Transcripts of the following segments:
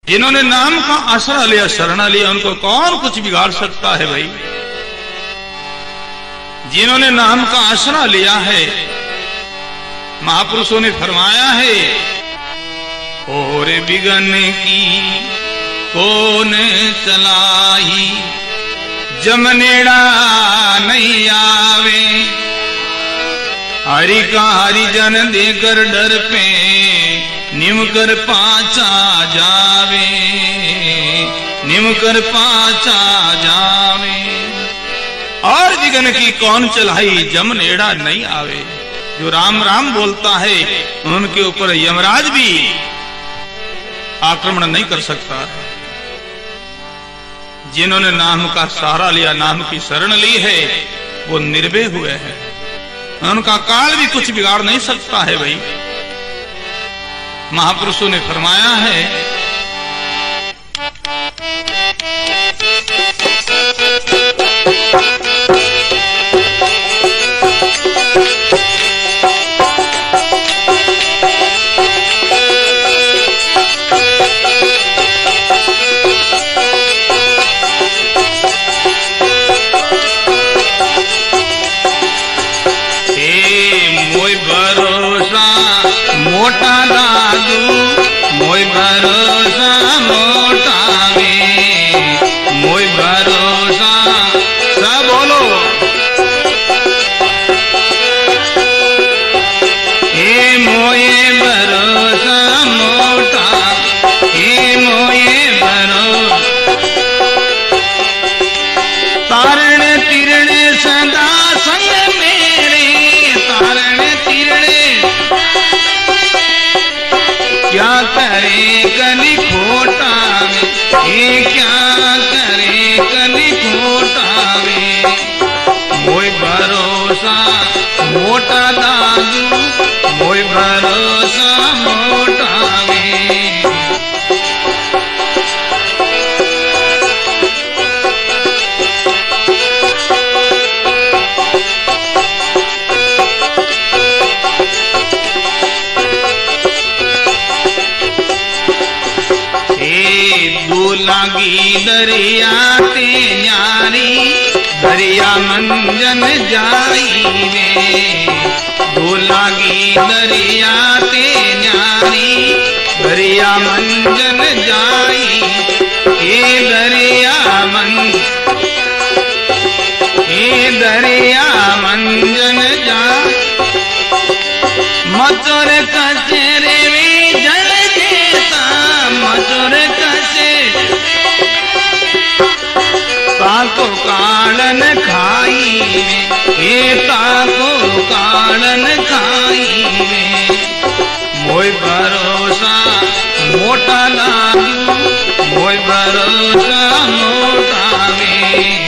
जिन्होंने नाम का आसरा लिया, शरणा लिया, उनको कौन कुछ बिगाड़ सकता है भाई। जिन्होंने नाम का आसरा लिया है, महापुरुषों ने फरमाया है, और बिगन की कौन चलाई, जमनेड़ा नहीं आवे, हरि का हरिजन देकर डर पे निम कर पाचा जावे, निम कर पाचा जावे। और बिगन की कौन चलाई, जमनेड़ा नहीं आवे। जो राम राम बोलता है उनके ऊपर यमराज भी आक्रमण नहीं कर सकता। जिन्होंने नाम का सहारा लिया, नाम की शरण ली है, वो निर्भय हुए हैं। उनका काल भी कुछ बिगाड़ नहीं सकता है भाई। महापुरुषों ने फरमाया है, मोटा दादू मोय भरोसा मोटा वे, मोय भरोसा सब बोलो। हे मोये भरोसा मोटा, हे मोये भरोसा, तारण तिरण सदा संग मेरे, तारण तिरण क्या करे कली खोटा में, ये क्या करे कली खोटा में। मोय भरोसा मोटा दादू, मोय भरोसा मोटा में। लागी दरिया ते न्यारी, दरिया मंजन जाई वे, दो लागी दरिया ते न्यारी, दरिया मंजन जाई, ए दरिया ए दरिया मंजन जाई। मचोर कचरे में जल देता, मचोर कचरे ताको कालन खाई में, हे ताको कालन खाई में। मोय भरोसा मोटा दादू, मोय भरोसा मोटा में।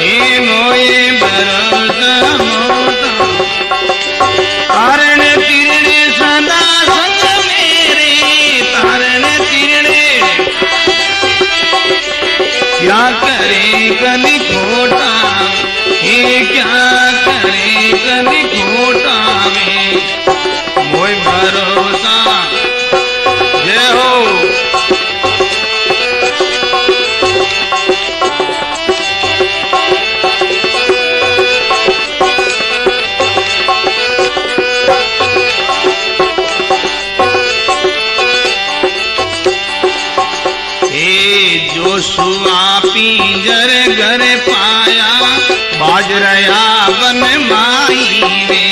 हे मोये भरोसा मोटा, तारण तिरणे सदा संग मेरे, तारण तिरणे क्या करे कली खोटा, हे क्या करे कली खोटा में। मोय भरोसा जय हो। जो सुआ पिंजर घर पाया, बाजरया बन माई वे,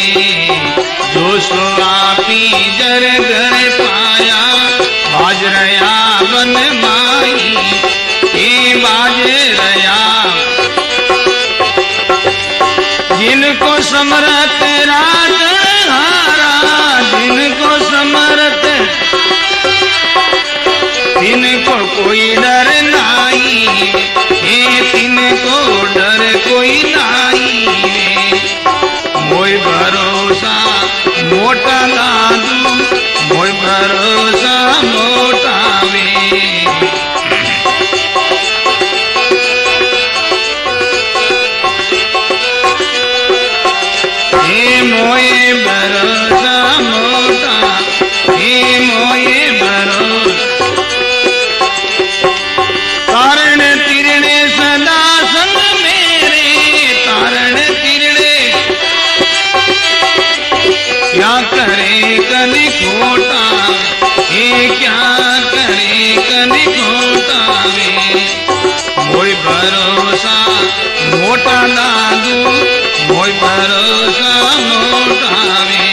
जो सुआ पिंजर घर पाया, बाजरया बन माई, हे बाजरया। जिनको समरत राज हारा, जिनको समरत तिनको कोई डर नाई, हे तिनको डर कोई नाई। मोय भरोसा मोटा दादू, मोय भरोसा मोटा वे। छोटा, ये क्या करे कभी खोटा वे। मोई भरोसा मोटा दादू, मोई भरोसा मोटा वे।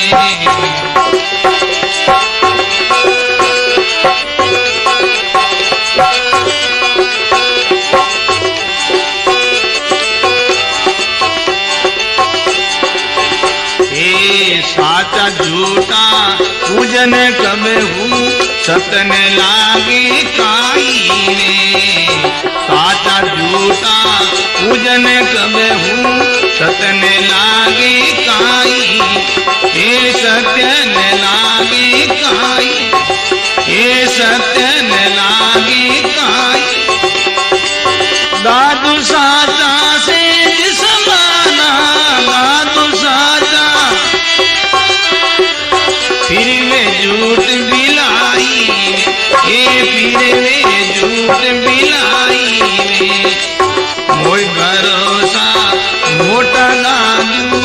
साचा झूठा पूजन कब हूँ, सतन लागे काई रे। साचा झूठा पूजन कब हूँ, सतन लागे काई। हे सत्य न लागे काई, हे सत्य न लागे काई। दादू साचा से समाना, दादू साचा फिर वे झूठ बिलाई, ये फिर वे झूठ बिलाई रे। मोई भरोसा मोटा दादू,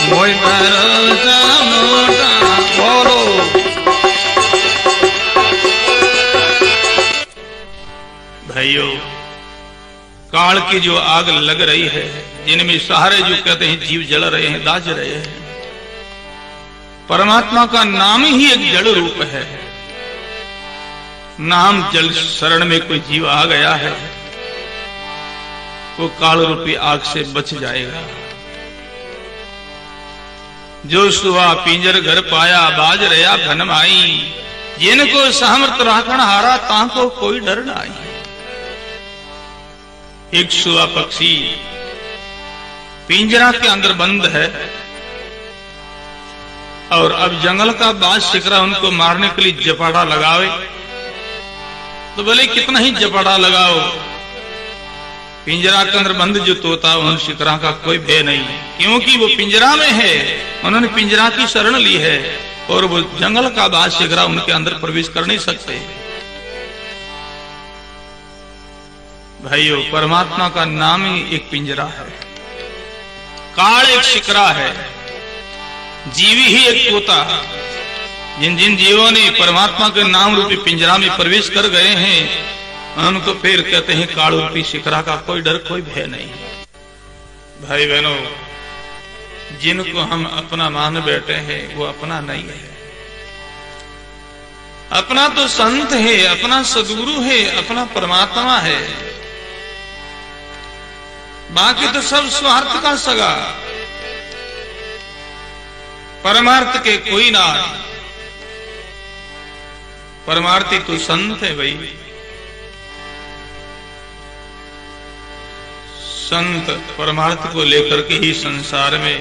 मोई भरोसा मोटा। बोलो भाइयों, काल की जो आग लग रही है, जिनमें सारे जो कहते हैं जीव जल रहे हैं, दाज रहे हैं, परमात्मा का नाम ही एक जड़ रूप है। नाम जल शरण में कोई जीव आ गया है, वो काल रूपी आग से बच जाएगा। जो सुबह पिंजर घर पाया, बाज रहा धन आई। जिनको सहमत राखण हारा, ताको कोई डर न आई। एक सुबह पक्षी पिंजरा के अंदर बंद है, और अब जंगल का बाज शिकरा उनको मारने के लिए जपाड़ा लगावे, तो बोले कितना ही जपाड़ा लगाओ, पिंजरा के अंदर बंद जो तोता उन शिकरा का कोई भय नहीं, क्योंकि वो पिंजरा में है, उन्होंने पिंजरा की शरण ली है, और वो जंगल का बाज शिकरा उनके अंदर प्रवेश कर नहीं सकते। भाइयों, परमात्मा का नाम ही एक पिंजरा है, काल एक शिकरा है, जीवी ही एक तोता। जिन जिन जीवों ने परमात्मा के नाम रूपी पिंजरा में प्रवेश कर गए हैं, उनको फिर कहते हैं काल रूपी शिकरा का कोई डर, कोई भय नहीं। भाई बहनों, जिनको हम अपना मान बैठे हैं, वो अपना नहीं है। अपना तो संत है, अपना सदगुरु है, अपना परमात्मा है, बाकी तो सब स्वार्थ का सगा, परमार्थ के कोई ना। परमार्थी तो संत है भाई, संत परमार्थ को लेकर के ही संसार में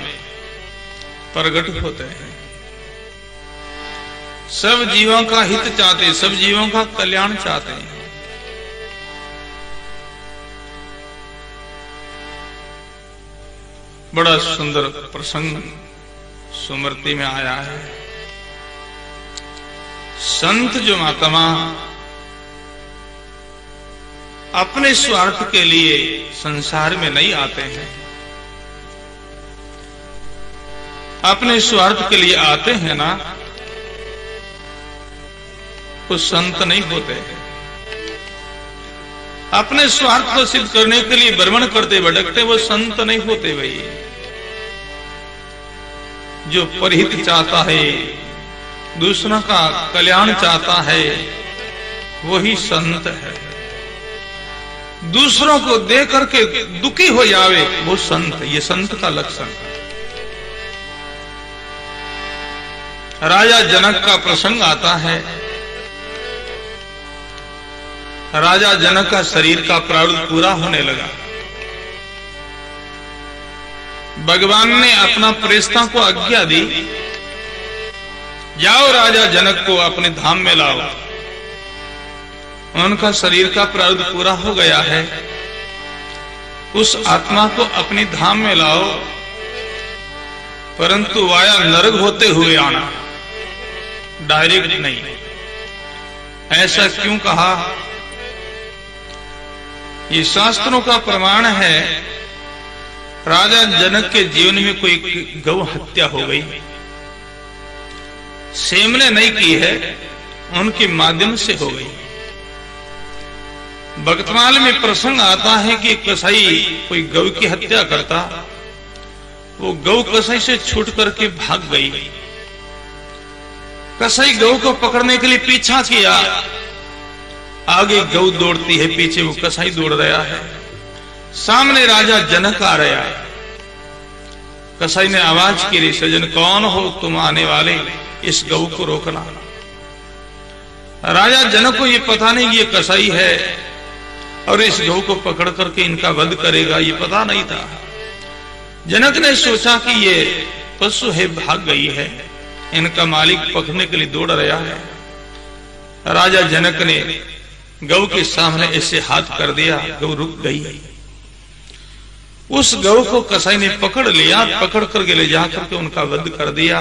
प्रकट होते हैं। सब जीवों का हित चाहते, सब जीवों का कल्याण चाहते हैं। बड़ा सुंदर प्रसंग सुमृति में आया है। संत जो महात्मा अपने स्वार्थ के लिए संसार में नहीं आते हैं, अपने स्वार्थ के लिए आते हैं ना, वो संत नहीं होते हैं। अपने स्वार्थ को सिद्ध करने के लिए भ्रमण करते भटकते, वो संत नहीं होते भाई। जो परहित चाहता है, दूसरों का कल्याण चाहता है, वही संत है। दूसरों को देख करके दुखी हो जावे, वो संत, ये संत का लक्षण। राजा जनक का प्रसंग आता है। राजा जनक का शरीर का प्रारब्ध पूरा होने लगा। भगवान ने अपना प्रेषितों को आज्ञा दी, जाओ राजा जनक को अपने धाम में लाओ। उनका शरीर का प्रारब्ध पूरा हो गया है, उस आत्मा को अपने धाम में लाओ, परंतु वाया नरक होते हुए आना, डायरेक्ट नहीं। ऐसा क्यों कहा? ये शास्त्रों का प्रमाण है। राजा जनक के जीवन में कोई गौ हत्या हो गई, सेम ने नहीं की है, उनके माध्यम से हो गई। भक्तमाल में प्रसंग आता है कि कसाई कोई गौ की हत्या करता, वो गौ कसाई से छूट करके भाग गई। कसाई गौ को पकड़ने के लिए पीछा किया, आगे गौ दौड़ती है, पीछे वो कसाई दौड़ रहा है। सामने राजा जनक आ रहा है। कसाई ने आवाज की, सजन कौन हो तुम आने वाले, इस गौ को रोकना। राजा जनक को ये पता नहीं ये कसाई है और इस गौ को पकड़ करके इनका वध करेगा, ये पता नहीं था। जनक ने सोचा कि ये पशु है, भाग गई है, इनका मालिक पकड़ने के लिए दौड़ रहा है। राजा जनक ने गौ के सामने ऐसे हाथ कर दिया, गौ रुक गई। उस गौ को कसाई ने पकड़ लिया, पकड़ करके ले जाकर के उनका वध कर दिया।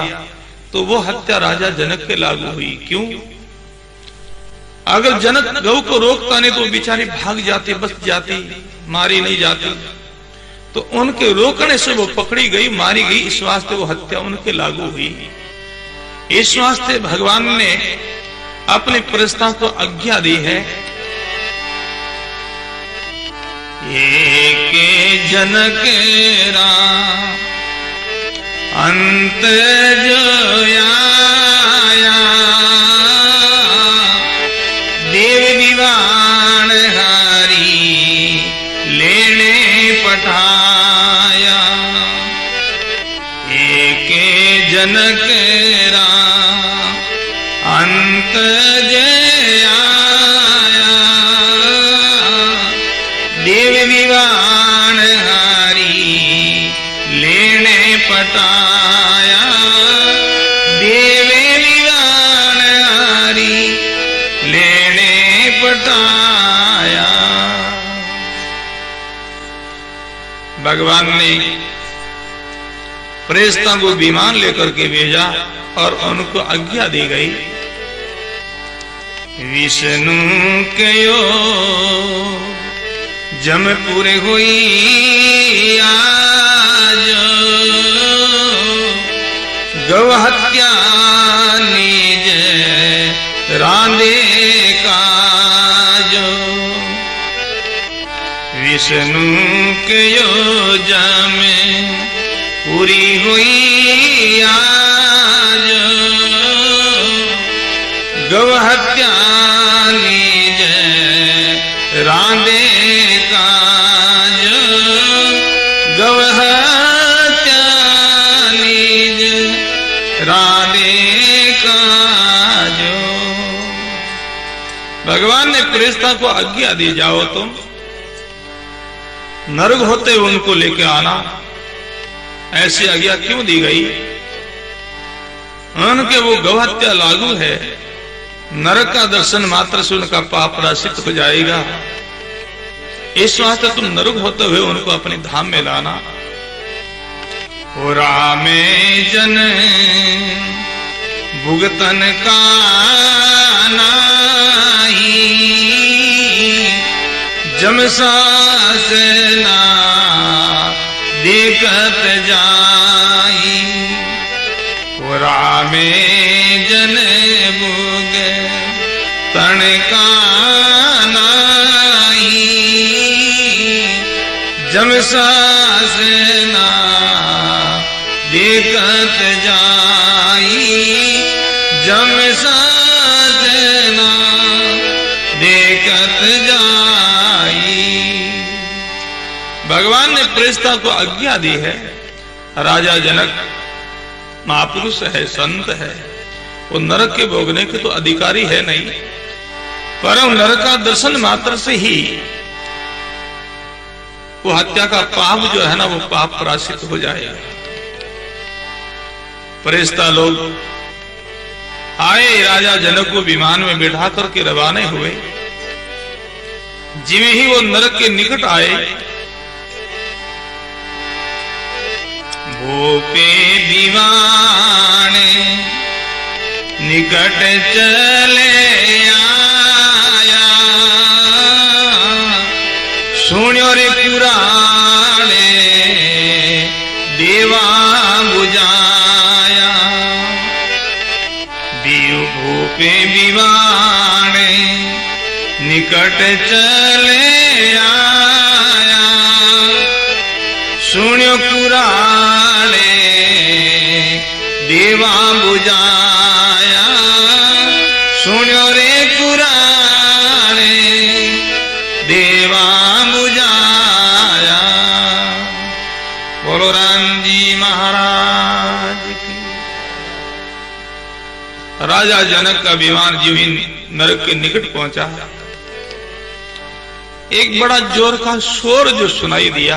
तो वो हत्या राजा जनक के लागू हुई। क्यों? अगर जनक गौ को रोकता नहीं तो बेचारी भाग जाती, बच जाती, मारी नहीं जाती। तो उनके रोकने से वो पकड़ी गई, मारी गई, इस वास्ते वो हत्या उनके लागू हुई। इस वास्ते भगवान ने अपने प्रस्ताव को आज्ञा दी है, एक जनक राम अंत जो आया, देव दीवान हारी लेने पठाया। एक जनक राम अंत जो आया, देव दीवान हारी लेने पटाया, देव दीवान हारी लेने पटाया। भगवान ने प्रेरितों को विमान लेकर के भेजा और उनको आज्ञा दी गई, विष्णु कयो जम पूरे हुई आज, गौ हत्या निज रांधे काज। विष्णु के योजम पूरी हुई आज, गौ हत्या निज रांधे काज, गौ हत्या निज रांधे काज। भगवान ने प्रेरितों को आज्ञा दी, जाओ तुम नरक होते उनको लेके आना। ऐसी आज्ञा क्यों दी गई? उनके वो गौ हत्या लागू है, नरक का दर्शन मात्र से उनका पाप प्रायश्चित हो जाएगा। इस वास्ते तुम नरक होते हुए उनको अपने धाम में लाना। हो रामे जन भुगतन का नाही, जम सासना देखत जाई। हो रामे जन भुग तन का नाही, जम सासना देखत जाई, जम सासना देखत जाई। भगवान ने प्रेरितों को आज्ञा दी है। राजा जनक महापुरुष है, संत है, वो नरक के भोगने के तो अधिकारी है नहीं, परम नरक का दर्शन मात्र से ही वो हत्या का पाप जो है ना, वो पाप प्रायश्चित हो जाएगा। प्रेरित लोग आए, राजा जनक को विमान में बिठा करके रवाना हुए। जिਵੇਂ ही वो नरक के निकट आए, भूपे दीवाने निकट चले आया, सुनियो रे पुराणे देवा बुझाया। पे विवाणे निकट चले आया। सुन्यो कुराले देवा बुझाया। सुन्यो रे कुराले देवा बुझाया। बोलो राम जी महाराज की। राजा जनक का विमान जीव नरक के निकट पहुंचा। एक बड़ा जोर का शोर जो सुनाई दिया,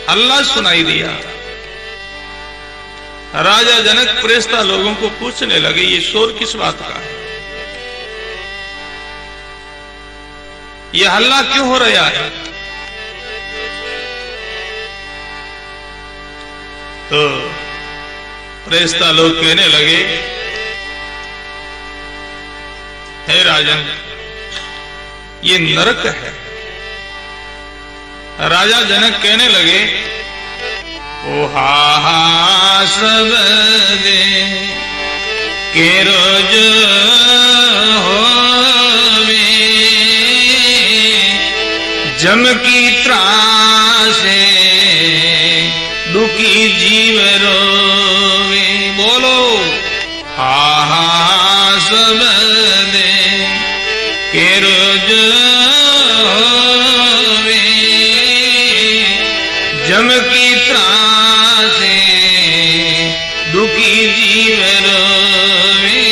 हल्ला सुनाई दिया। राजा जनक प्रेस्ता लोगों को पूछने लगे, ये शोर किस बात का है? ये हल्ला क्यों हो रहा है? तो प्रेस्ता लोग कहने लगे, हे राजन, ये नरक है। राजा जनक कहने लगे, ओ हा सब दे के रोज होवे, जम की त्रासे दुखी जीव रोवे। बोलो हा सब दे के रोज होवे, जम की त्रासे दुखी जीव रोवे।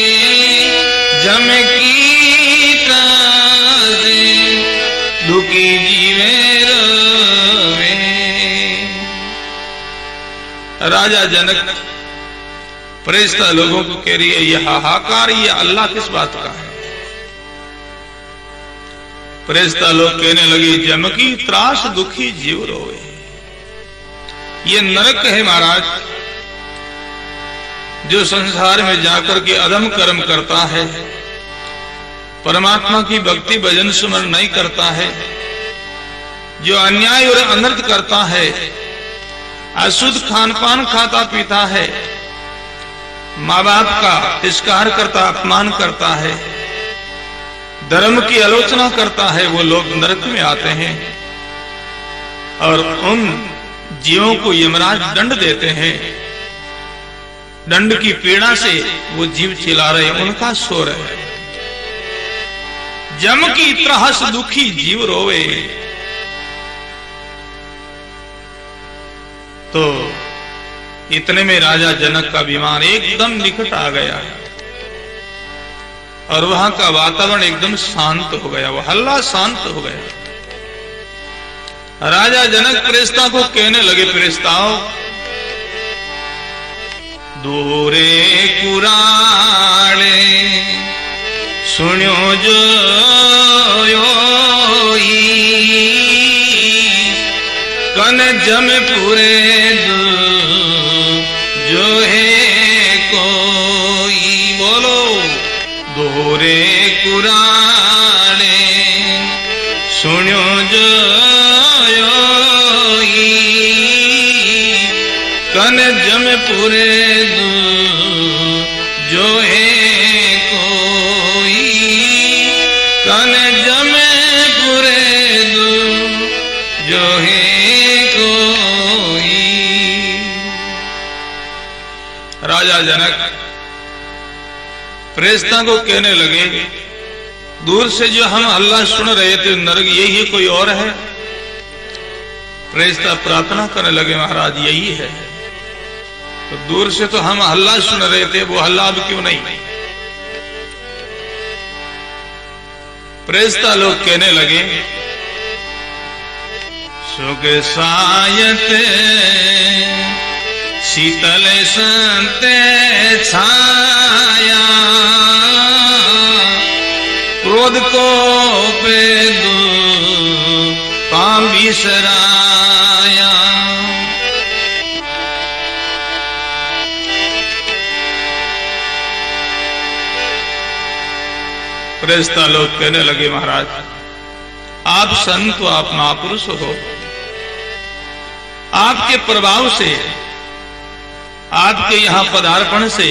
जम की त्रासे दुखी जीव रोवे। राजा जनक प्रेस्ता लोगों को कह रही है, यह हाहाकार, ये अल्लाह किस बात का है? प्रेस्ता लोग कहने लगे, जम की त्रास दुखी जीव रोवे। ये नरक है महाराज। जो संसार में जाकर के अधम कर्म करता है, परमात्मा की भक्ति भजन सुमरण नहीं करता है, जो अन्याय और अनर्थ करता है, अशुद्ध खान पान खाता पीता है, माँ बाप का तिरस्कार करता, अपमान करता है, धर्म की आलोचना करता है, वो लोग नरक में आते हैं। और उन जीवों को यमराज दंड देते हैं। दंड की पीड़ा से वो जीव चिल्ला रहे, उनका शोर है। जम की त्रास दुखी जीव रोवे। तो इतने में राजा जनक का विमान एकदम निकट आ गया और वहां का वातावरण एकदम शांत हो गया, वो हल्ला शांत हो गया। राजा जनक प्रेस्ता को कहने लगे, प्रेस्ताओं, दूरे कुराले सुन्यो जो कन जम पूरे जो है कोई। बोलो दूरे कुराले सुन्यो जो कन जम पूरे जो है कोई। कन जम पूरे जो है कोई। राजा जनक प्रेस्ता को कहने लगे, दूर से जो हम हल्ला सुन रहे थे, नरक यही है कोई और है? प्रेस्ता प्रार्थना करने लगे, महाराज यही है। तो दूर से तो हम हल्ला सुन रहे थे, वो हल्ला अब क्यों नहीं? प्रेस्ता लोग कहने लगे, सुख सायत शीतल संते छाया, क्रोध को पे दू पाम बिसराया। प्रेस्ता लोग कहने लगे, महाराज आप संत हो, आप महापुरुष हो, आपके प्रभाव से, आपके यहां पदार्पण से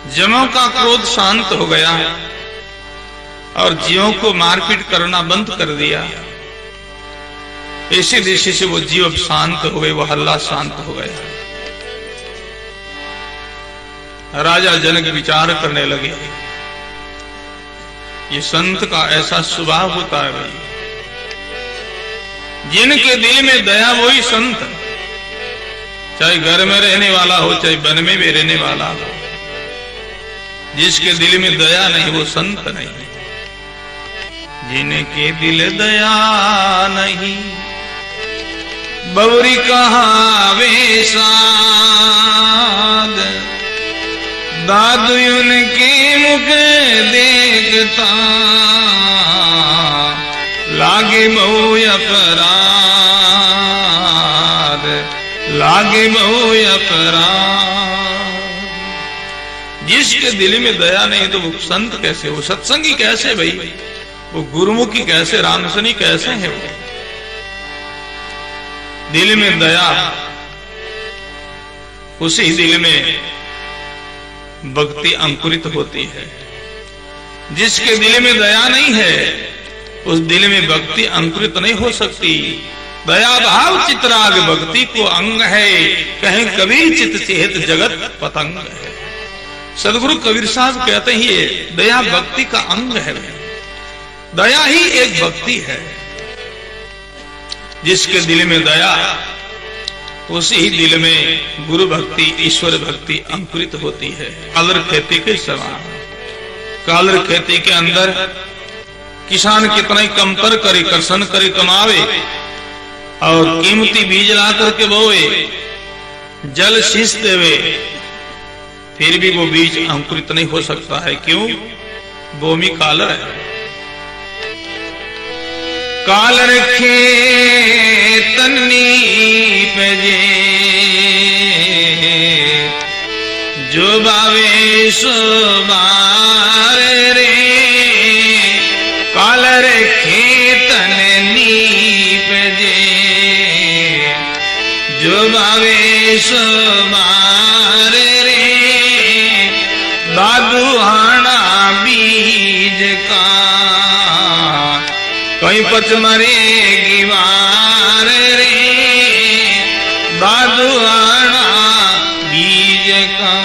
जमों का क्रोध शांत हो गया और जीवों को मारपीट करना बंद कर दिया। इसी दृष्टि से वो जीव अब शांत हो गए, वो हल्ला शांत हो गया। राजा जनक विचार करने लगे, ये संत का ऐसा स्वभाव होता है भाई, जिनके दिल में दया वही संत, चाहे घर में रहने वाला हो चाहे वन में भी रहने वाला हो, जिसके दिल में दया नहीं वो संत नहीं। जिनके दिल दया नहीं बवरी कहावे साध, दादू उनके मुख देखता लागे बहु अपराध, लागे बहु अपराध। जिसके दिल में दया नहीं तो वो संत कैसे, वो सत्संगी कैसे भाई, वो गुरुमुखी कैसे, रामसनी कैसे है वो। दिल में दया, उसी दिल में भक्ति अंकुरित होती है। जिसके दिल में दया नहीं है उस दिल में भक्ति अंकुरित नहीं हो सकती। दया भाव चित्राग भक्ति को अंग है, कहें कबीर चित चेत जगत पतंग है। सदगुरु कबीर साहब कहते हैं ये दया भक्ति का अंग है, दया ही एक भक्ति है। जिसके दिल में दया उसी ही दिल में गुरु भक्ति ईश्वर भक्ति अंकुरित होती है। कालर खेती के समान, कालर खेती के अंदर किसान कितना ही कमतर करे, कर्षण करे, कमावे और कीमती बीज ला करके बोए, जल शीश देवे, फिर भी वो बीज अंकुरित नहीं हो सकता है। क्यों? भूमि कालर है। कालर खेतनी पे जो बावे सो बार रे, कालर खेतन नीप जो बावे सो बार रे, दादू हाना बीज का कहीं पच मरेगी वार रे, दादू आना बीज का।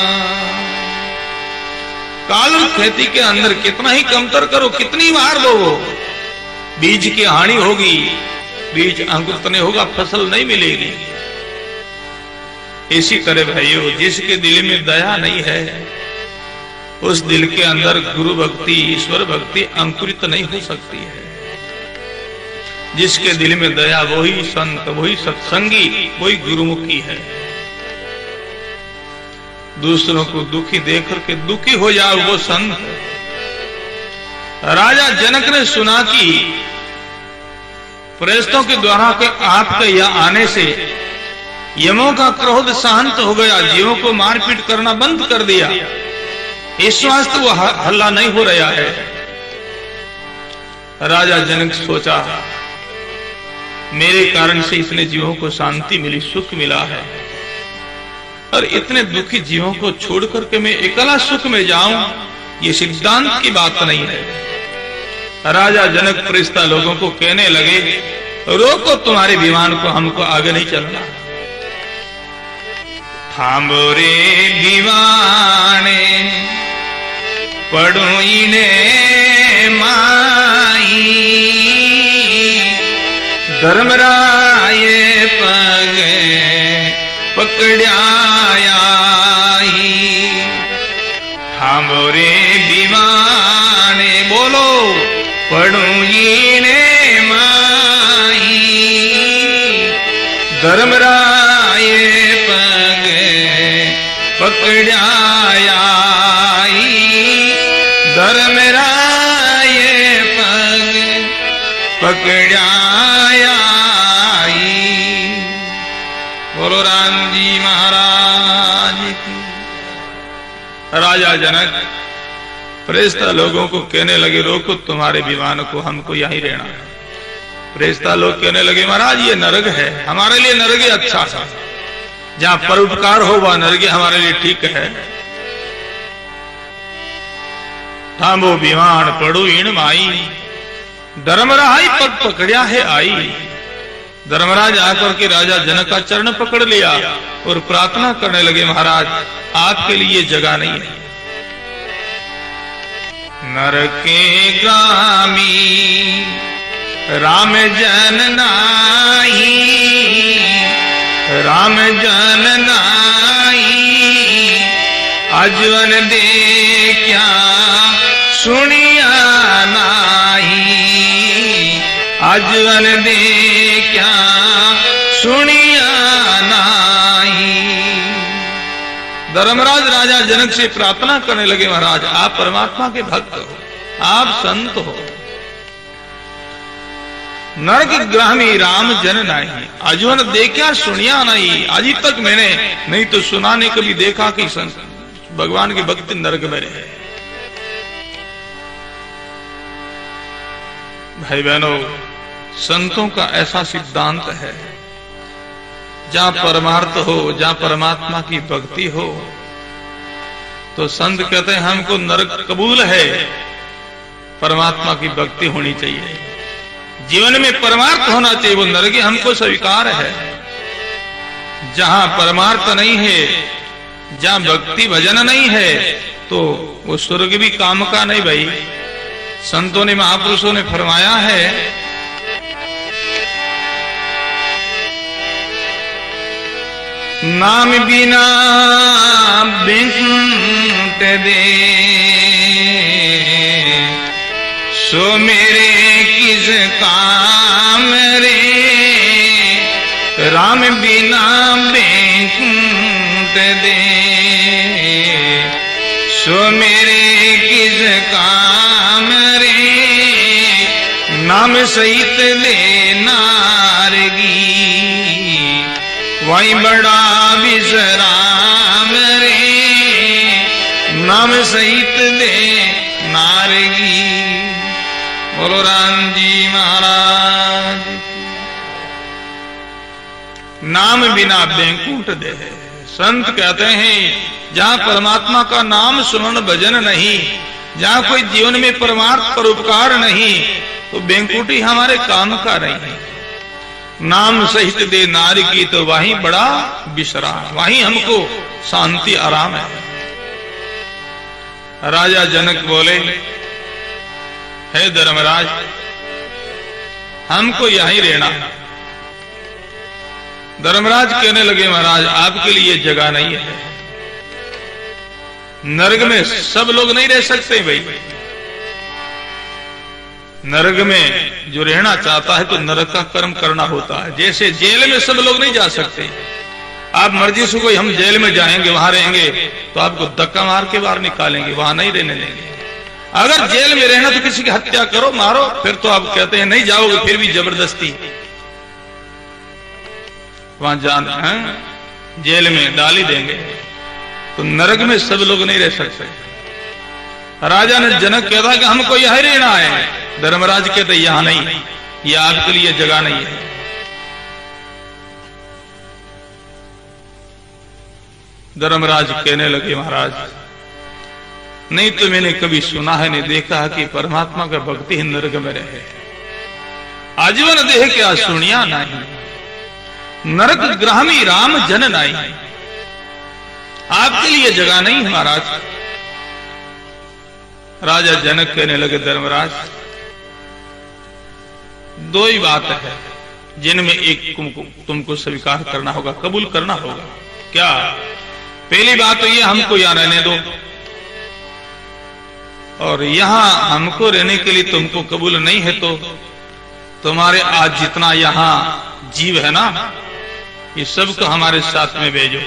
कालर खेती के अंदर कितना ही कमतर करो, कितनी बार बो, बीज की हानि होगी, बीज अंकुरित नहीं होगा, फसल नहीं मिलेगी। इसी तरह भाइयों, जिसके दिल में दया नहीं है उस दिल के अंदर गुरु भक्ति ईश्वर भक्ति अंकुरित नहीं हो सकती है। जिसके दिल में दया वही संत, वही सत्संगी, वही गुरुमुखी है। दूसरों को दुखी देख करके दुखी हो जाओ वो संत। राजा जनक ने सुना कि प्रेस्तों के द्वारा के आपके यहाँ आने से यमों का क्रोध शांत हो गया, जीवों को मारपीट करना बंद कर दिया। इस वास्ते वो हल्ला नहीं हो रहा है। राजा जनक सोचा मेरे कारण से इतने जीवों को शांति मिली, सुख मिला है, और इतने दुखी जीवों को छोड़ करके मैं अकेला सुख में जाऊं, ये सिद्धांत की बात नहीं है। राजा जनक प्रेस्ता लोगों को कहने लगे, रोको तुम्हारे विमान को, हमको आगे नहीं चलना। थांबो रे विमाने पढ़ो इने माई, धर्मराय पग पकड़ाई। थांबो रे विमाने, बोलो पढ़ो इने माई, धर्मराय पग पकड़ाई, धर्मराय पग पकड़ाई। बोलो राम जी महाराज की। राजा जनक प्रेस्ता लोगों को कहने लगे, रोको तुम्हारे विमान को, हमको यहीं रहना है। प्रेस्ता लोग कहने लगे, महाराज ये नरक है, हमारे लिए नरक ही अच्छा था, जहां परोपकार हो वह नरक हमारे लिए ठीक है। थांबो विमान पड़ू इन माई, धर्मराज पग पकड़िया है आई। धर्मराज आकर के राजा जनक का चरण पकड़ लिया और प्रार्थना करने लगे, महाराज आपके लिए जगह नहीं है। नरके ग्रामी राम जन नाही, राम जन नाही, अजवन दे क्या सुनिया नाही, अजवन दे क्या सुनिया नाही। धर्मराज राजा जनक से प्रार्थना करने लगे, महाराज आप परमात्मा के भक्त हो, आप संत हो। नरक ग्रामी राम जन नाही, अजवन देखा सुनिया नहीं। आज तक मैंने नहीं तो सुना नहीं कभी देखा कि भगवान की भक्ति नरक में रहे। भाई बहनों, संतों का ऐसा सिद्धांत है, जहां परमार्थ हो, जहां परमात्मा की भक्ति हो, तो संत कहते हैं हमको नरक कबूल है, परमात्मा की भक्ति होनी चाहिए। जीवन में परमार्थ होना चाहिए, वो नरक हमको स्वीकार है। जहां परमार्थ नहीं है, जहां भक्ति भजन नहीं है, तो वो स्वर्ग भी काम का नहीं। भाई संतों ने, महापुरुषों ने फरमाया है, नाम बिना बिंट दे सो मेरे किस काम रे, राम बिना बिंट दे सो मेरे किस काम रे, नाम सहित ले नारगी वही बड़ा विश्राम रे, नाम सहित ले नारगी। बोलो राम जी महाराज। नाम बिना बैंकुंठ दे। संत कहते हैं जहां परमात्मा का नाम सुमरण भजन नहीं, जहां कोई जीवन में परमार्थ पर उपकार नहीं, तो बैंकुंठी हमारे काम का नहीं। नाम सहित दे नारी की, तो वहीं बड़ा विश्राम, वहीं हमको शांति आराम है। राजा जनक बोले, हे धर्मराज हमको यहीं रहना। धर्मराज कहने लगे, महाराज आपके लिए जगह नहीं है, नरक में सब लोग नहीं रह सकते। भाई नरक में जो रहना चाहता है तो नरक का कर्म करना होता है। जैसे जेल में सब लोग नहीं जा सकते, आप मर्जी से कोई हम जेल में जाएंगे वहां रहेंगे तो आपको धक्का मार के बाहर निकालेंगे, वहां नहीं रहने देंगे। अगर जेल में रहना तो किसी की हत्या करो, मारो, फिर तो आप कहते हैं नहीं जाओगे, फिर भी जबरदस्ती वहां जाना, जेल में डाल ही देंगे। तो नरक में सब लोग नहीं रह सकते। राजा ने जनक कहता कि हमको यह रहना है। धर्मराज कहते यहां नहीं, यह आपके लिए जगह नहीं है। धर्मराज कहने लगे, महाराज नहीं तो मैंने कभी सुना है, नहीं देखा है कि परमात्मा का भक्ति ही नरक में रहे। आजीवन देह क्या सुनिया नहीं, नरक ग्रामी राम जन नहीं, आपके लिए जगह नहीं है महाराज। राजा जनक कहने लगे, धर्मराज दो ही बात है जिनमें एक तुमको स्वीकार करना होगा, कबूल करना होगा। क्या? पहली बात तो ये हमको यहां रहने दो, और यहां हमको रहने के लिए तुमको कबूल नहीं है तो तुम्हारे आज जितना यहां जीव है ना, ये सबको हमारे साथ में भेजो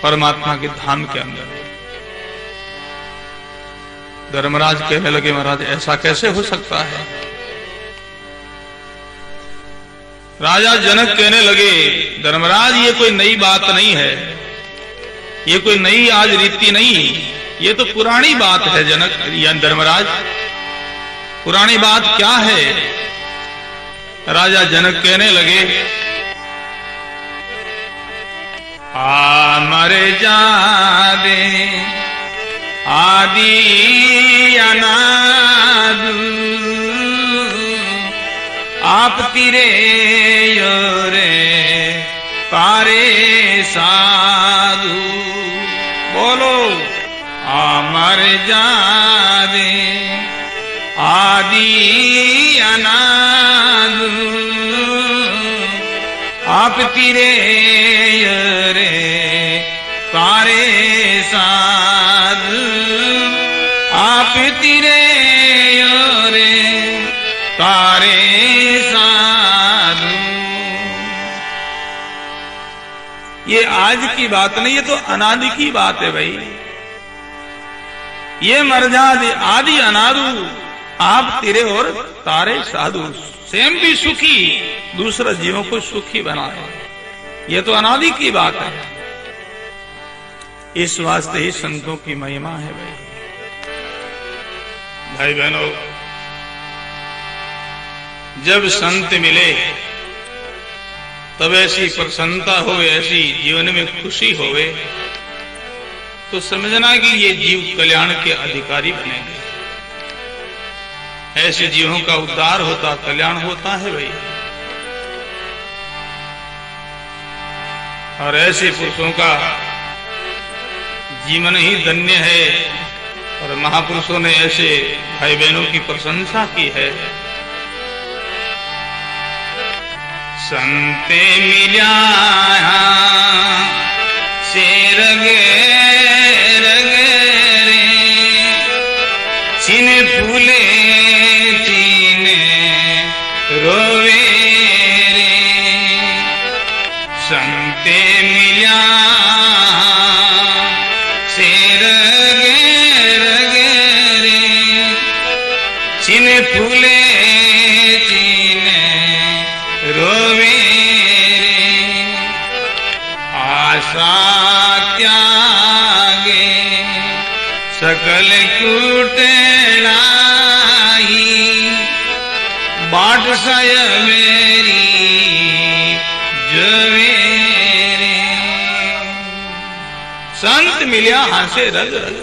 परमात्मा के धाम के अंदर। धर्मराज कहने लगे, महाराज ऐसा कैसे हो सकता है? राजा जनक कहने लगे, धर्मराज ये कोई नई बात नहीं है, ये कोई नई आज रीति नहीं, ये तो पुरानी बात है जनक या धर्मराज। पुरानी बात क्या है? राजा जनक कहने लगे, मर जा दे आदि अनादु आप तीरे रे तारे साधु बोलो अमर जादे आदि अनादु आप तीरे रे तारे साधु आप तीरे रे तारे साधु। ये आज की बात नहीं, ये तो अनादि की बात है भाई। ये मर्जाद आदि अनादु आप तेरे और तारे साधु, स्वयं भी सुखी दूसरा जीवों को सुखी बनाए, ये तो अनादि की बात है। इस वास्ते ही संतों की महिमा है भाई। भाई बहनों, जब संत मिले तब ऐसी प्रसन्नता हो, ऐसी जीवन में खुशी होवे, तो समझना कि ये जीव कल्याण के अधिकारी बनेंगे। ऐसे जीवों का उद्धार होता, कल्याण होता है भाई। और ऐसे पुरुषों का जीवन ही धन्य है। और महापुरुषों ने ऐसे भाई बहनों की प्रशंसा की है। संते मिल्या से रगे रगे रे छिन फूले तीने रोवे रे। संते मिल्या से रगे रगे रे छिन फूले रोवे रे। आशा त्यागे सकल कुटलाई बाट सय मेरी जवे रे। संत मिल्या हासे रग रग,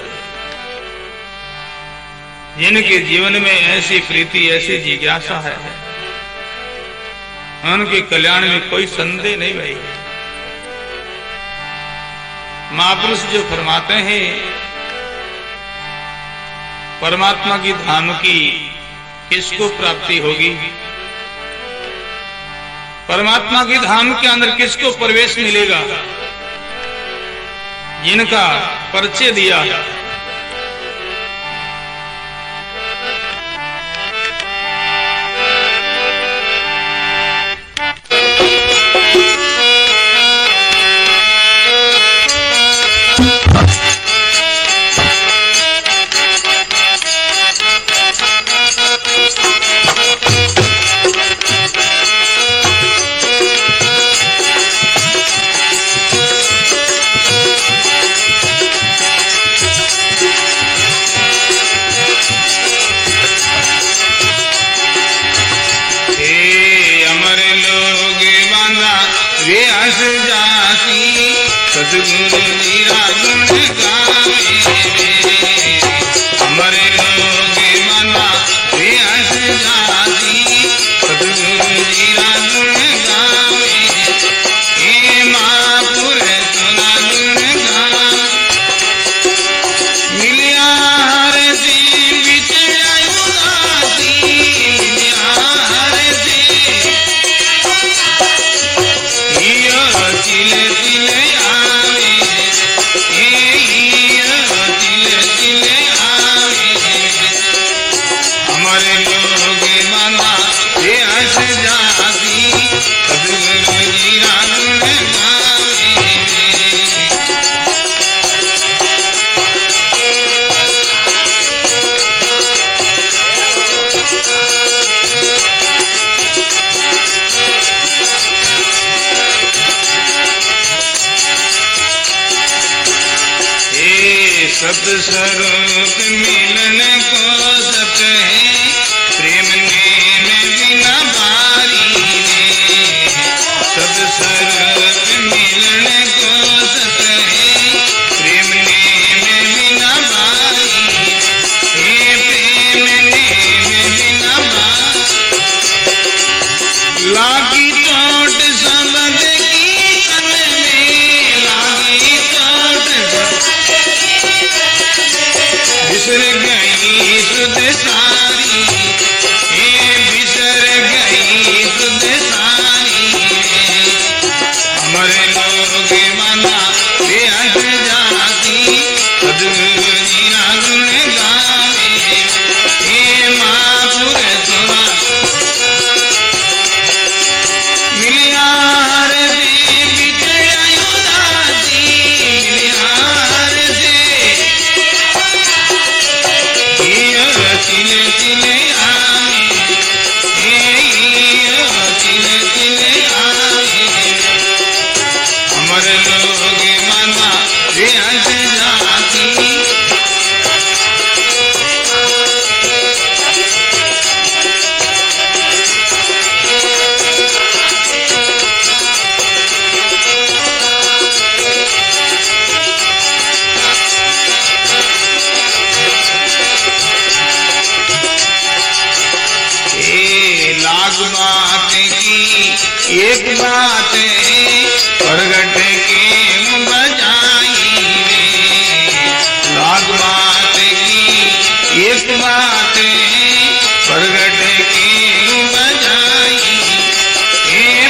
जिनके जीवन में ऐसी प्रीति ऐसी जिज्ञासा है, उनके कल्याण में कोई संदेह नहीं भाई। महापुरुष जो फरमाते हैं परमात्मा की धाम की किसको प्राप्ति होगी, परमात्मा की धाम के अंदर किसको प्रवेश मिलेगा, जिनका परिचय दिया सतगुरु मीरा गुण गावे रे। हमारे लोग मना वे हंस जाती, सतगुरु मीरा गुण गावे। हे महापुर सुना गुण गावे, मिलिया हर दिन बिच उदासी, मिलिया हर दिन तिल तिल सतस्वरूप मिलन को सत है, प्रेम ने बिना बारी ने। सतस्वरूप मिलन को सत है, प्रेम ने बिना बारी। हे बिसर गई सुध सारी, बिसर गई सुध सारी। हमारे लोग माना बेअंत जाती, सदगुरु जी ना गुण गावे। महापुर सुना मिलिया हर से बिछड़ा उदासी, मिलिया हर से तिले तिले आवे, तिले तिले आवे। हमारे लोग माना बेअंत जाती, लाख बात की एक बात प्रगट के बजाई रे। लाख बात की एक बात प्रगट के बजाई,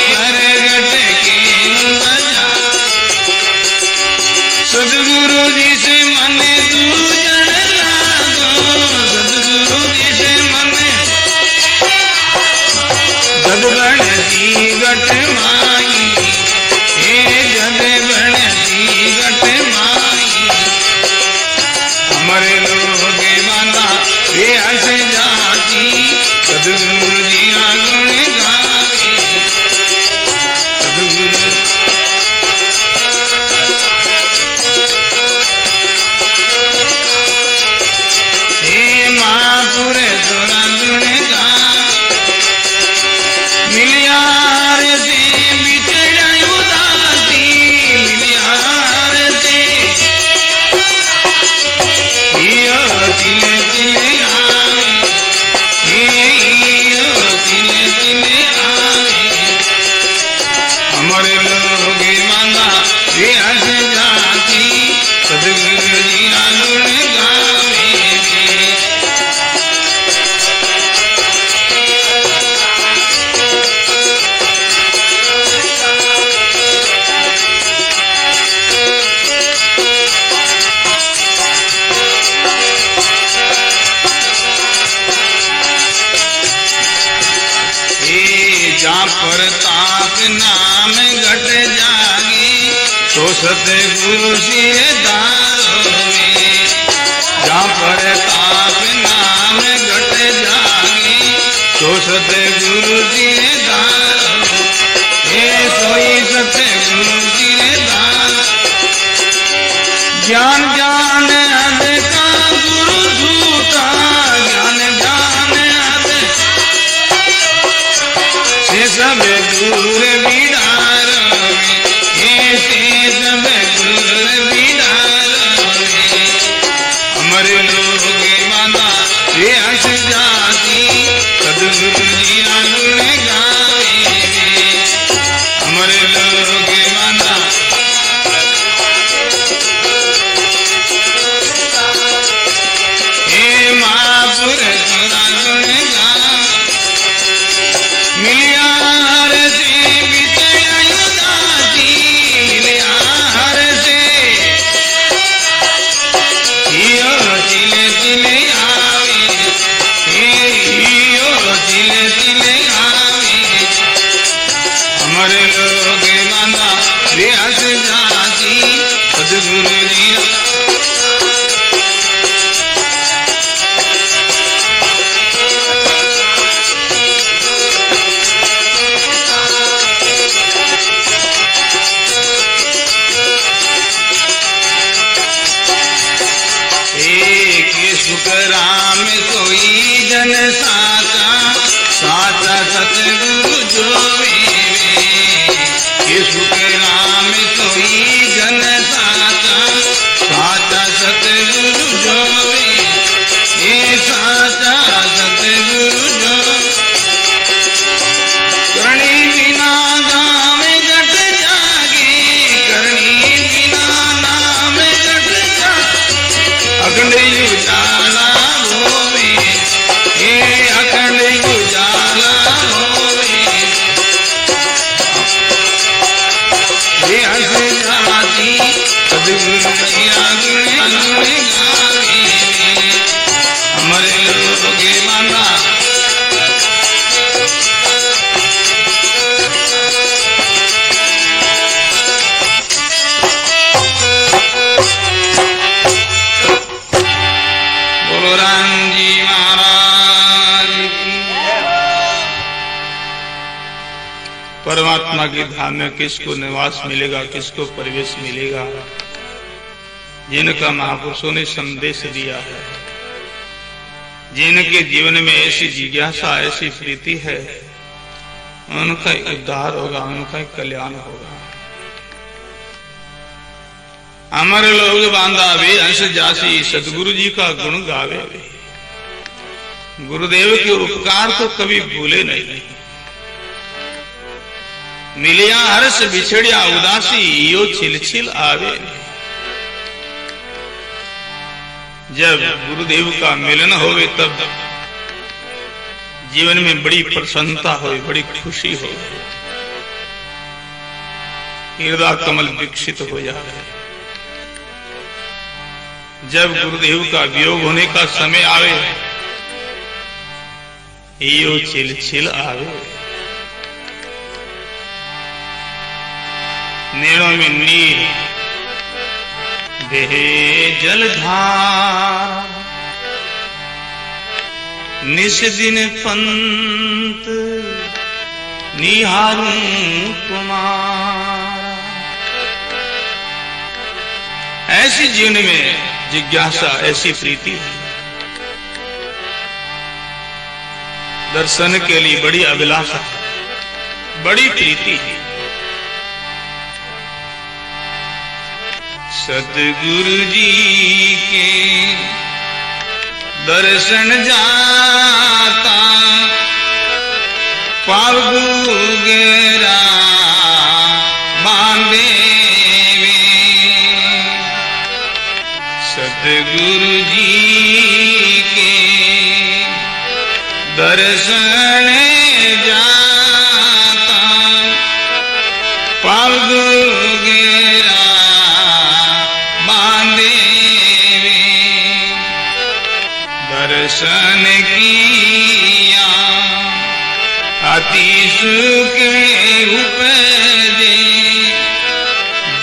प्रगट के बजाई। सदगुरु जी से मन दूजन लागो, सदगुरु जी से मन जद गणती गट माई, जद गणती गट माई। हमारे लोग माना बेअंत जाती, सदगुरु जी ना गुण गावे। सदगुरु महापुर सुना गुण गावे। मिलिया हर से बिछड़ा उदासी, मिलिया हर से तिले तिले आवे, तिले तिले आवे। हमारे लोग माना बेअंत जाती, सदगुरु जी ना गुण गावे। जा प्रताप नाम घट जागे, तो सतगुरु सिरदारो में। जा प्रताप नाम घट जागे, तो सतगुरु सिरदारो, सोई सतगुरु सिरदारो। ज्ञान ज्ञान हद का गुरु झूठा, ज्ञान ज्ञान हद से सब दूर बिडार में, से सब दूर बिडार में। हमारे लोग माना बेअंत जाती, सदगुरु जी ना गुण गावे। हमारे लोग माना महापुर सुना गुण गावे। मिलिया हर से बिछड़ा उदासी, मिलिया हर से तिले तिले आवे, तिले तिले आवे। हमारे लोग माना बेअंत जाती, सदगुरु जी ना राम सोई जन साचा, साचा सतगुरु जोवे। ये सुख राम सोई जन साचा, साचा सतगुरु परमात्मा के धाम में किसको निवास मिलेगा, किसको प्रवेश मिलेगा, जिनका महापुरुषों ने संदेश दिया है, जिनके जीवन में ऐसी जिज्ञासा, ऐसी प्रीति है, उनका उद्धार होगा, उनका कल्याण होगा। अमर लोग बांधावे अंश जासी, सदगुरु जी का गुण गावे। गुरुदेव के उपकार तो कभी भूले नहीं। मिलिया हर्ष बिछड़िया उदासी, यो छिल छिल आवे। जब गुरुदेव का मिलन होवे तब जीवन में बड़ी प्रसन्नता हो, बड़ी खुशी हो, हृदय कमल विकसित हो जाए। जब गुरुदेव का वियोग होने का समय आवे, यो छिल छिल आवे। नैनों में नीर बहे जलधार, निस दिन पंत निहारूं तुम्हारा। ऐसी जीवन में जिज्ञासा, ऐसी प्रीति, दर्शन के लिए बड़ी अभिलाषा, बड़ी प्रीति। सतगुरु जी के दर्शन जाता पावगुगरा बांधे वे। सतगुरु जी के दर्शन जाता पावगुगरा बांधे वे। दर्शन किया अति सुख उपजे,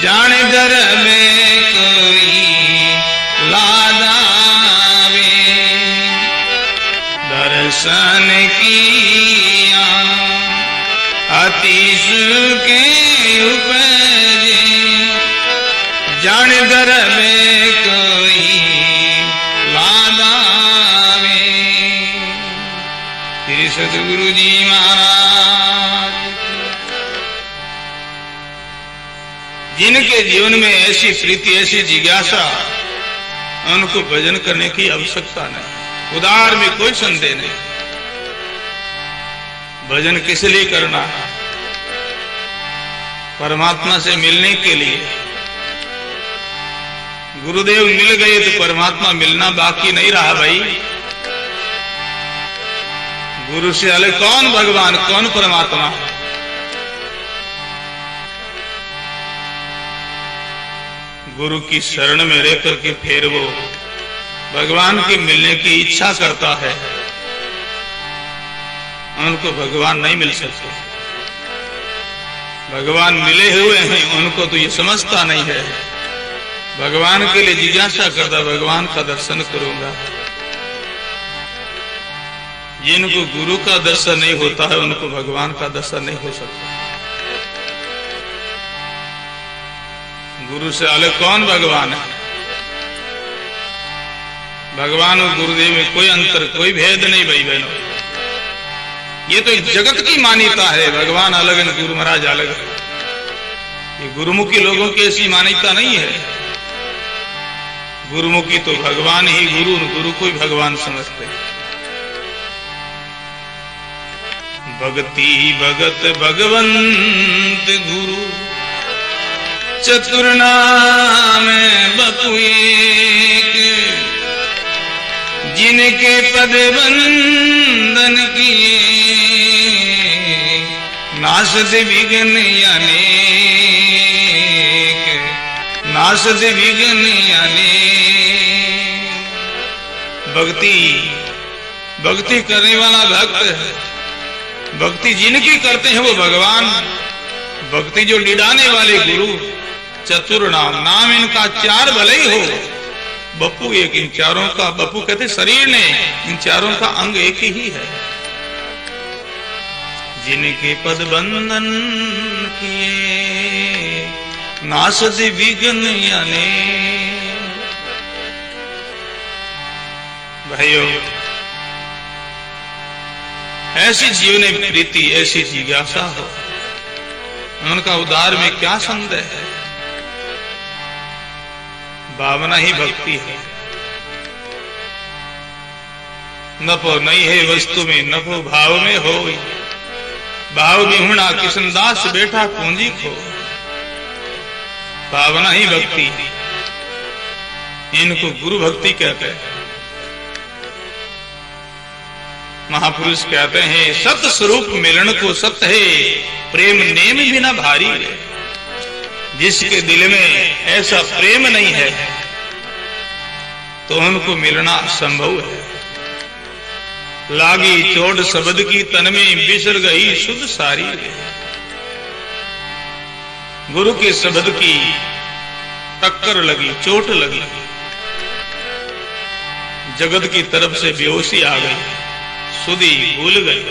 जान घर में कोई लादावे। दर्शन किया अति सुख उपजे, जान घर में कोई लादावे। श्री सतगुरु जी महाराज, जिनके जीवन में ऐसी प्रीति, ऐसी जिज्ञासा, उनको भजन करने की आवश्यकता नहीं। उदार में कोई संदेह नहीं। भजन किस लिए करना है? परमात्मा से मिलने के लिए। गुरुदेव मिल गए तो परमात्मा मिलना बाकी नहीं रहा भाई। गुरु से अलग कौन भगवान, कौन परमात्मा? गुरु की शरण में रह करके फिर वो भगवान के मिलने की इच्छा करता है, उनको भगवान नहीं मिल सकते। भगवान मिले हुए हैं, उनको तो ये समझता नहीं है। भगवान के लिए जिज्ञासा करता, भगवान का दर्शन करूंगा। जिनको गुरु का दर्शन नहीं होता है, उनको भगवान का दर्शन नहीं हो सकता। गुरु से अलग कौन भगवान है? भगवान और गुरुदेव में कोई अंतर, कोई भेद नहीं भाई बहनों। ये तो जगत की मान्यता है, भगवान अलग है, गुरु महाराज अलग है। ये गुरुमुखी लोगों की ऐसी मान्यता नहीं है। गुरुमुखी तो भगवान ही गुरु, गुरु को ही भगवान समझते हैं। भक्ति भगत भगवंत गुरु, चतुर नाम बपु एक। जिनके पद बंदन किए, नाशत विघ्न अनेक। नाशत विघ्न अनेक। भक्ति करने वाला भक्त है। भक्ति जिनकी करते हैं वो भगवान। भक्ति जो लिडाने वाले गुरु, चतुर नाम इनका चार भले ही हो, बप्पू एक। इन चारों का, बप्पू कहते शरीर ने, इन चारों का अंग एक ही है। जिनके पद बंधन किए नासद विघ्न याने। भाइयों, ऐसी जीवन प्रीति, ऐसी जिज्ञासा हो, उनका उद्धार में क्या संदेह है। भावना ही भक्ति है। नफो नहीं है वस्तु में, नफो भाव में हो। भाव विहुणा किशनदास बैठा पूंजी खो। भावना ही भक्ति, इनको गुरु भक्ति कहते हैं। महापुरुष कहते हैं सत स्वरूप मिलन को सत है, प्रेम नेम बिना भारी है। जिसके दिल में ऐसा प्रेम नहीं है तो उनको मिलना असंभव है। लागी चोट शब्द की तन में बिसर गई शुद्ध सारी है। गुरु के शब्द की टक्कर लगी, चोट लगी, जगत की तरफ से बेहोशी आ गई, सुधी भूल गई।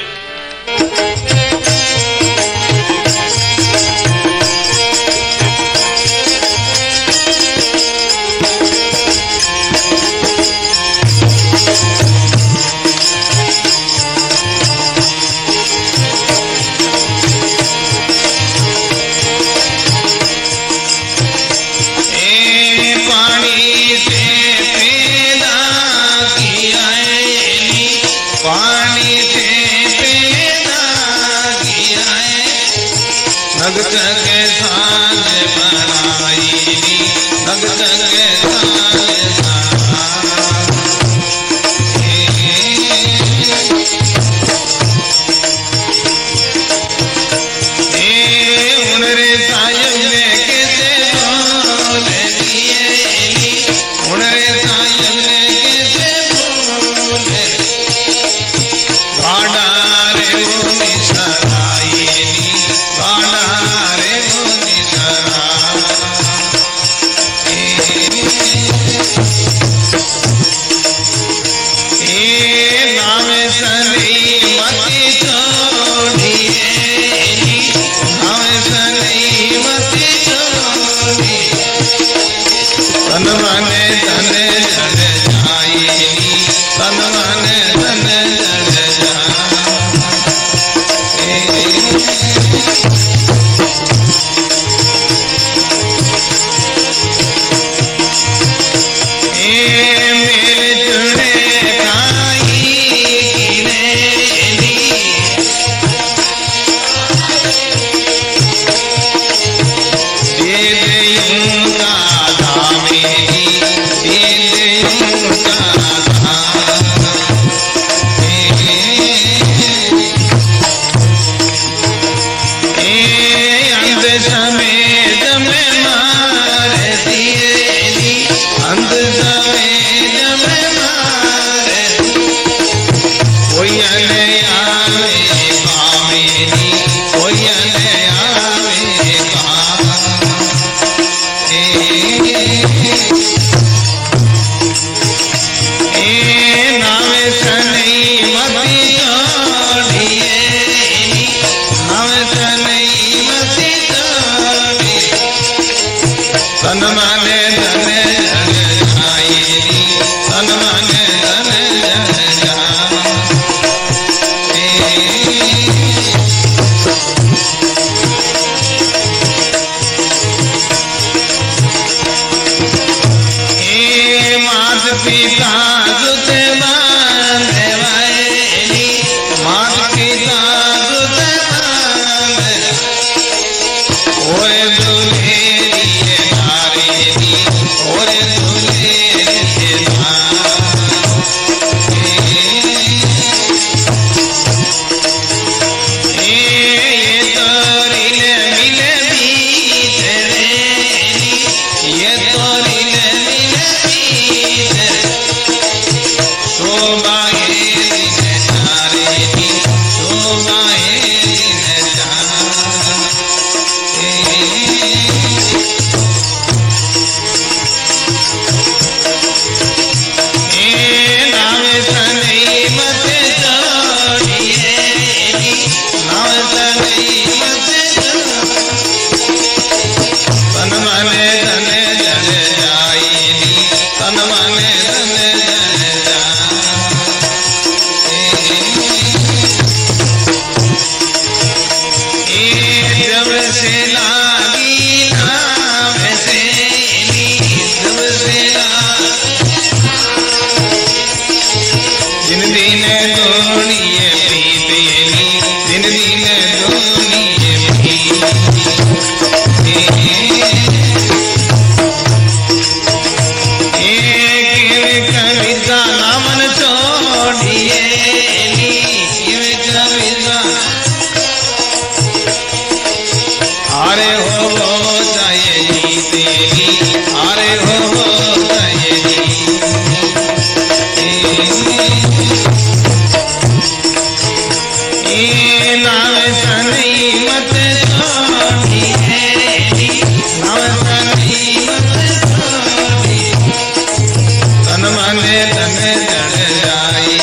में जड़ जाई,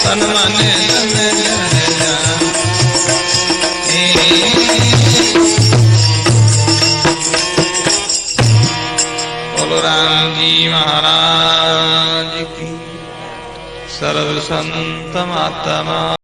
तन मन तन जड़ जाई। बोलो राम जी महाराज की। सर्व संत महात्मा